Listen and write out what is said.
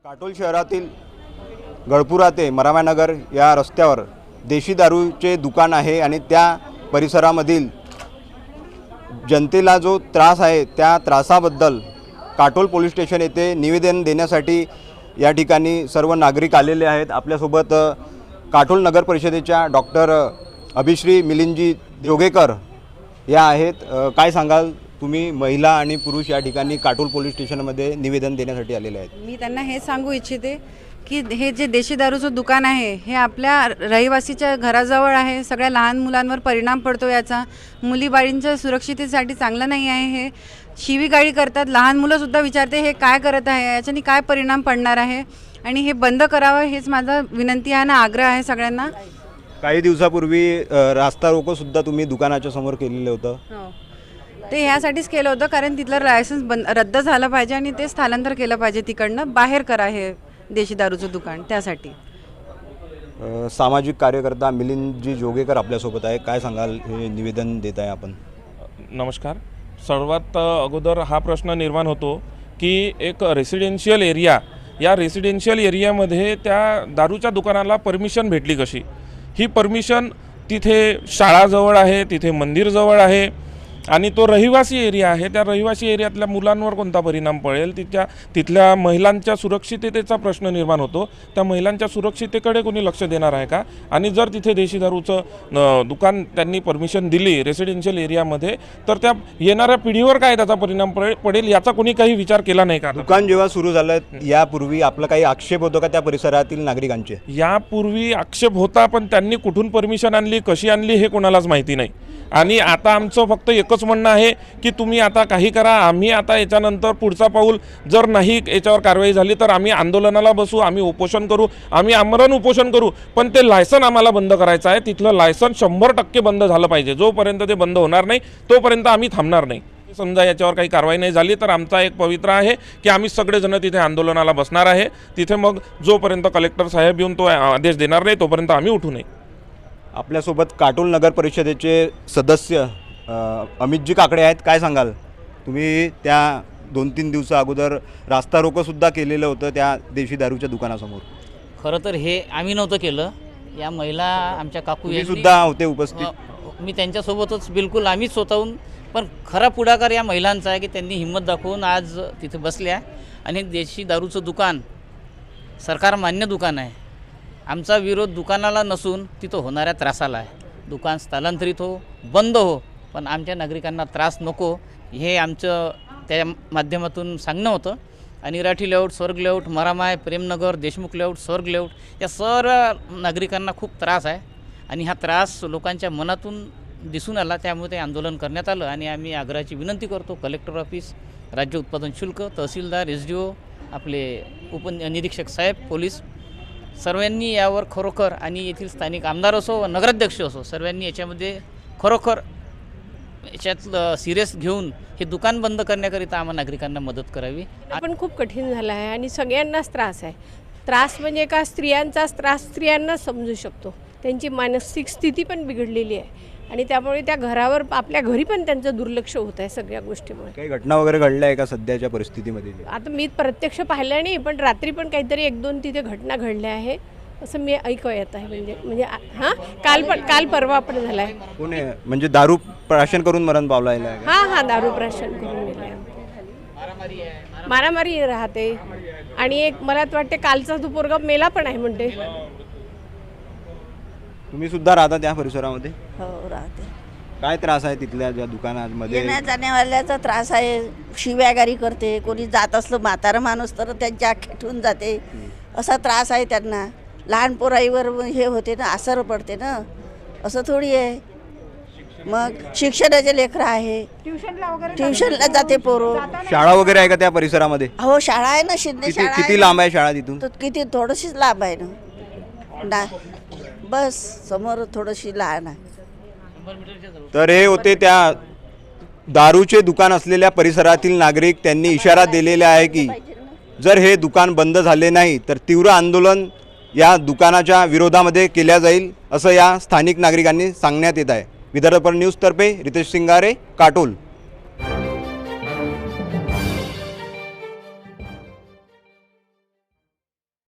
काटोल शहरातील गळपुरा ते मरामानगर या रस्त्यावर देशी दारूचे दुकान आहे आणि त्या परिसरामधील जनतेला जो त्रास आहे त्या त्रासाबद्दल काटोल पोलीस स्टेशन येथे निवेदन देण्यासाठी या ठिकाणी सर्व नागरिक आलेले आहेत। आपल्यासोबत काटोल नगर परिषदेच्या डॉक्टर अभिश्री मिलिंदजी जोगेकर या आहेत। काय सांगाल तुम्ही? महिला आणि पुरुष या ठिकाणी काटोल पोलीस स्टेशनमध्ये निवेदन देण्यासाठी आलेले आहेत। मी त्यांना हे सांगू इच्छिते की हे जे देशी दारूचं दुकान आहे हे आपल्या रहिवासीच्या घराजवळ आहे। सगळ्या लहान मुलांवर परिणाम पडतो याचा। मुलीबाळींच्या सुरक्षिततेसाठी चांगलं नाही आहे। हे शिवीगाळी करतात, लहान मुलंसुद्धा विचारते हे काय करत आहे, याच्याने काय परिणाम पडणार आहे आणि हे बंद करावं हेच माझा विनंती आहे ना आग्रह आहे सगळ्यांना। काही दिवसापूर्वी रास्ता रोको सुद्धा तुम्ही दुकानाच्या समोर केलेलं होतं। ते ह्यासाठीच केलं होतं कारण तिथलं लायसन्स रद्द झालं पाहिजे आणि ते स्थलांतर केलं पाहिजे, तिकडनं बाहेर करा हे देशी दारूचं दुकान। त्यासाठी सामाजिक कार्यकर्ता मिलिंदजी जोगेकर आपल्यासोबत आहे। काय सांगाल हे निवेदन देत आहे आपण? नमस्कार। सर्वात अगोदर हा प्रश्न निर्माण होतो की एक रेसिडेन्शियल एरिया, या रेसिडेन्शियल एरियामध्ये त्या दारूच्या दुकानाला परमिशन भेटली कशी? ही परमिशन तिथे शाळाजवळ आहे, तिथे मंदिर जवळ आहे आणि तो रहिवासी एरिया आहे। त्या रहिवासी एरियातल्या मुलांवर कोणता परिणाम पडेल? तिथल्या महिलांच्या सुरक्षिततेचा प्रश्न निर्माण होतो। त्या महिलांच्या सुरक्षिततेकडे कोणी लक्ष देणार आहे का? आणि जर तिथे देशी दारूचं दुकान त्यांनी परमिशन दिली रेसिडेन्शियल एरियामध्ये तर त्या येणाऱ्या पिढीवर काय त्याचा परिणाम पडेल याचा कोणी काही विचार केला नाही का? दुकान जेव्हा सुरू झालं यापूर्वी आपला काही आक्षेप होतो का त्या परिसरातील नागरिकांचे? यापूर्वी आक्षेप होता, पण त्यांनी कुठून परमिशन आणली, कशी आणली हे कोणालाच माहिती नाही। आणि आता आमचं फक्त एकच म्हणणं आहे की तुम्ही आता काही करा। आम्ही आता याच्यानंतर पुढचा पाऊल जर नाही याच्यावर कारवाई झाली तर आम्ही आंदोलनाला बसू, आम्ही उपोषण करू, आम्ही आमरण उपोषण करू। पण ते लायसन आम्हाला बंद करायचं आहे। तिथलं लायसन 100% बंद झालं पाहिजे। जोपर्यंत ते बंद होणार नाही तोपर्यंत आम्ही थांबणार नाही। समजा याच्यावर काही कारवाई नाही झाली तर आमचा एक पवित्रा आहे की आम्ही सगळेजण तिथे आंदोलनाला बसणार आहे। तिथे मग जोपर्यंत कलेक्टर साहेब येऊन तो आदेश देणार नाही तोपर्यंत आम्ही उठू नये। आपल्यासोबत काटोल नगर परिषदेचे सदस्य अमितजी काकडे आहेत। काय सांगाल तुम्ही? त्या 2-3 दिवसा अगोदर रास्ता रोको सुद्धा केलेलं होतं त्या देशी दारूच्या दुकानासमोर। खरं तर हे आम्ही नव्हतं केलं, या महिला आमच्या काकू यांनी सुद्धा होते उपस्थित। मी त्यांच्यासोबतच बिलकुल आम्ही स्वतःहून, पण खरा पुढाकार या महिलांचा आहे की त्यांनी हिंमत दाखवून आज तिथे बसल्या आणि देशी दारूचं दुकान सरकार मान्य दुकान आहे। आमचा विरोध दुकानाला नसून तिथं होणाऱ्या त्रासाला आहे। दुकान स्थलांतरित हो, बंद हो, पण आमच्या नागरिकांना त्रास नको हे आमचं त्या माध्यमातून सांगणं होतं। आणि राठी लेआउट, स्वर्ग लेआउट, मरामाय, प्रेमनगर, देशमुख लेआउट, स्वर्ग लेआउट या सर्व नागरिकांना खूप त्रास आहे आणि हा त्रास लोकांच्या मनातून दिसून आला, त्यामुळे ते आंदोलन करण्यात आलं। आणि आम्ही आग्रहाची विनंती करतो कलेक्टर ऑफिस, राज्य उत्पादन शुल्क, तहसीलदार, SDO, आपले उपनिरीक्षक साहेब, पोलीस सर्वांनी यावर खरोखर, आणि येथील स्थानिक आमदार असो व नगराध्यक्ष असो, सर्वांनी याच्यामध्ये खरोखर याच्यात सिरियस घेऊन हे दुकान बंद करण्याकरिता आम्हा नागरिकांना मदत करावी। पण खूप कठीण झालं आहे आणि सगळ्यांनाच त्रास आहे। त्रास म्हणजे का, स्त्रियांचाच त्रास स्त्रियांनाच समजू शकतो। त्यांची मानसिक स्थिती पण बिघडलेली आहे आणि त्यामुळे त्या घरावर, आपल्या घरी पण त्यांचं दुर्लक्ष होत आहे सगळ्या गोष्टीमुळे। काही घटना वगैरे घडल्या आहे का सध्याच्या परिस्थितीमध्ये? आता मी प्रत्यक्ष पाहिलं नाही, पण रात्री पण काहीतरी 1-2 तिथे घटना घडल्या आहे असं मी ऐकू येत आहे। म्हणजे हां, काल परवा पण झाला आहे। कोण आहे? म्हणजे दारू प्राशन करून मरण पावला आहे? हां, दारू प्राशन करून गेला, मारामारी राहते। आणि एक मला वाटते कालचा तो पोरगा मेला पण आहे म्हणते। तुम्ही सुद्धा राहता त्या परिसरामध्ये? हो, राहते। काय त्रास आहे तिथल्या ज्या दुकानामध्ये? येण्या जाण्यावाल्याचा त्रास आहे। शिव्यागारी करते, कोणी जात असलं म्हातारं माणूस तर त्यांच्या खेटून जाते, असा त्रास आहे त्यांना। लहान पोराईवर हे होते ना, असर पडते ना, असं थोडी आहे। मग शिक्षणाचे लेकरं आहे, ट्युशनला जाते पोरं। शाळा वगैरे आहे का त्या परिसरामध्ये? हो, शाळा आहे ना, शिंदे शाळा आहे। किती लांब आहे शाळा तिथून? तर किती, थोडीशीच लांब आहे ना, बस समोर थोडीशी लहान आहे। तर हे होते त्या दारूचे दुकान असलेल्या परिसरातील नागरिक। त्यांनी इशारा दिलेला आहे की जर हे दुकान बंद झाले नाही तर तीव्र आंदोलन या दुकानाच्या विरोधामध्ये केल्या जाईल असं या स्थानिक नागरिकांनी सांगण्यात येत आहे। विदर्भ न्यूज तर्फे रितेश सिंगारे, काटोल।